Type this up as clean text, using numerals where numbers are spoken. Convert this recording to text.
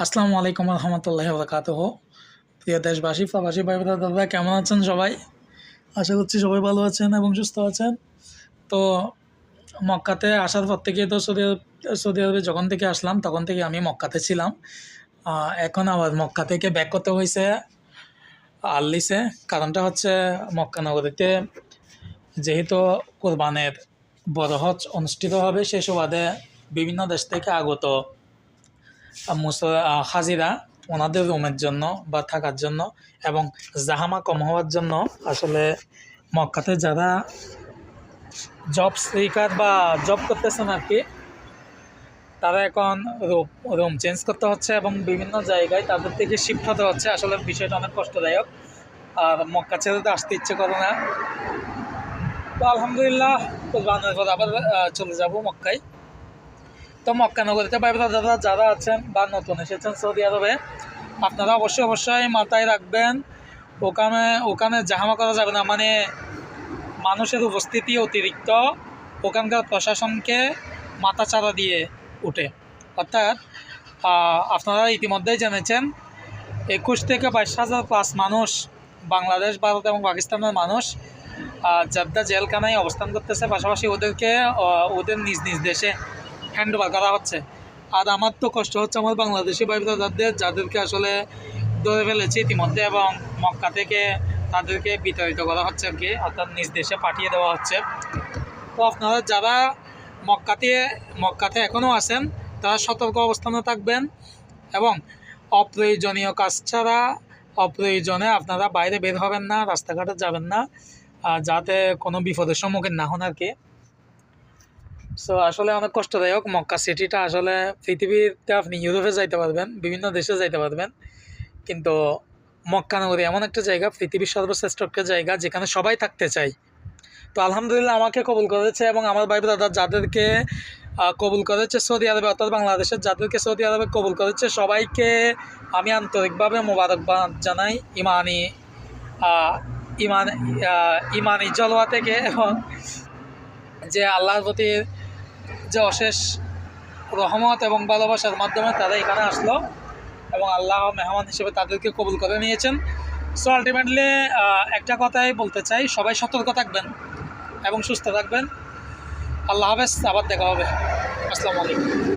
আসসালামু আলাইকুম রহমতুল্লাহি বারাকাতুহ। প্রিয় দেশবাসী, প্রবাসী ভাই দাদা কেমন আছেন সবাই? আশা করছি সবাই ভালো আছেন এবং সুস্থ আছেন। তো মক্কাতে আসার পর থেকে তো সৌদি আরবে যখন থেকে আসলাম তখন থেকে আমি মক্কাতে ছিলাম। এখন আবার মক্কা থেকে ব্যাক করতে হয়েছে আল্লিসে। কারণটা হচ্ছে মক্কা নগরীতে যেহেতু কোরবানের বড় হজ অনুষ্ঠিত হবে, সেই সুবাদে বিভিন্ন দেশ থেকে আগত হাজিরা ওনাদের রুমের জন্য বা থাকার জন্য এবং জাহামা কম হওয়ার জন্য আসলে মক্কাতে যারা জব সিকার বা জব করতেছেন আর কি, তারা এখন রুম চেঞ্জ করতে হচ্ছে এবং বিভিন্ন জায়গায় তাদের থেকে শিফট হতে হচ্ছে। আসলে বিষয়টা অনেক কষ্টদায়ক, আর মক্কা ছেড়ে তো আসতে ইচ্ছে করে না। তো আলহামদুলিল্লাহ কোরবানের পর আবার চলে যাব মক্কায়। তো মক্কা নগরীতে ভাই দাদা যারা আছেন বা নতুন এসেছেন সৌদি আরবে, আপনারা অবশ্যই মাথায় রাখবেন, ওখানে জাহামা করা যাবে না। মানে মানুষের উপস্থিতি অতিরিক্ত ওখানকার প্রশাসনকে মাথাচাড়া দিয়ে উঠে। অর্থাৎ আপনারা ইতিমধ্যেই জেনেছেন 21 থেকে 22,000 প্লাস মানুষ, বাংলাদেশ, ভারত এবং পাকিস্তানের মানুষ জেদ্দা জেলখানায় অবস্থান করতেছে। পাশাপাশি ওদের নিজ নিজ দেশে হ্যান্ডওভার করা হচ্ছে। আর আমার তো কষ্ট হচ্ছে আমার বাংলাদেশি ভাই ব্রাদারদের, যাদেরকে আসলে ধরে ফেলেছে ইতিমধ্যে এবং মক্কা থেকে তাদেরকে বিতাড়িত করা হচ্ছে আর কি, অর্থাৎ নিজ দেশে পাঠিয়ে দেওয়া হচ্ছে। তো আপনারা যারা মক্কাতে এখনও আছেন, তারা সতর্ক অবস্থানে থাকবেন এবং অপ্রয়োজনীয় কাজ ছাড়া অপ্রয়োজনে আপনারা বাইরে বের হবেন না, রাস্তাঘাটে যাবেন না, যাতে কোনো বিপদের সম্মুখীন না হন আর কি। সো আসলে অনেক কষ্টদায়ক। মক্কা সিটিটা আসলে পৃথিবীতে আপনি ইউরোপে যাইতে পারবেন, বিভিন্ন দেশে যাইতে পারবেন, কিন্তু মক্কা নগরী এমন একটা জায়গা, পৃথিবীর সর্বশ্রেষ্ঠ একটা জায়গা যেখানে সবাই থাকতে চায়। তো আলহামদুলিল্লাহ আমাকে কবুল করেছে এবং আমার ভাই দাদা যাদেরকে কবুল করেছে সৌদি আরবে, অর্থাৎ বাংলাদেশের যাদেরকে সৌদি আরবে কবুল করেছে, সবাইকে আমি আন্তরিকভাবে মোবারকবাদ জানাই ইমানি জলওয়া থেকে। এবং যে আল্লাহর প্রতি যে অশেষ রহমত এবং ভালোবাসার মাধ্যমে তারা এখানে আসলো এবং আল্লাহ মেহমান হিসেবে তাদেরকে কবুল করে নিয়েছেন। সো আলটিমেটলি একটা কথাই বলতে চাই, সবাই সতর্ক থাকবেন এবং সুস্থ থাকবেন। আল্লাহ হাফেজ, আবার দেখা হবে। আসসালামু আলাইকুম।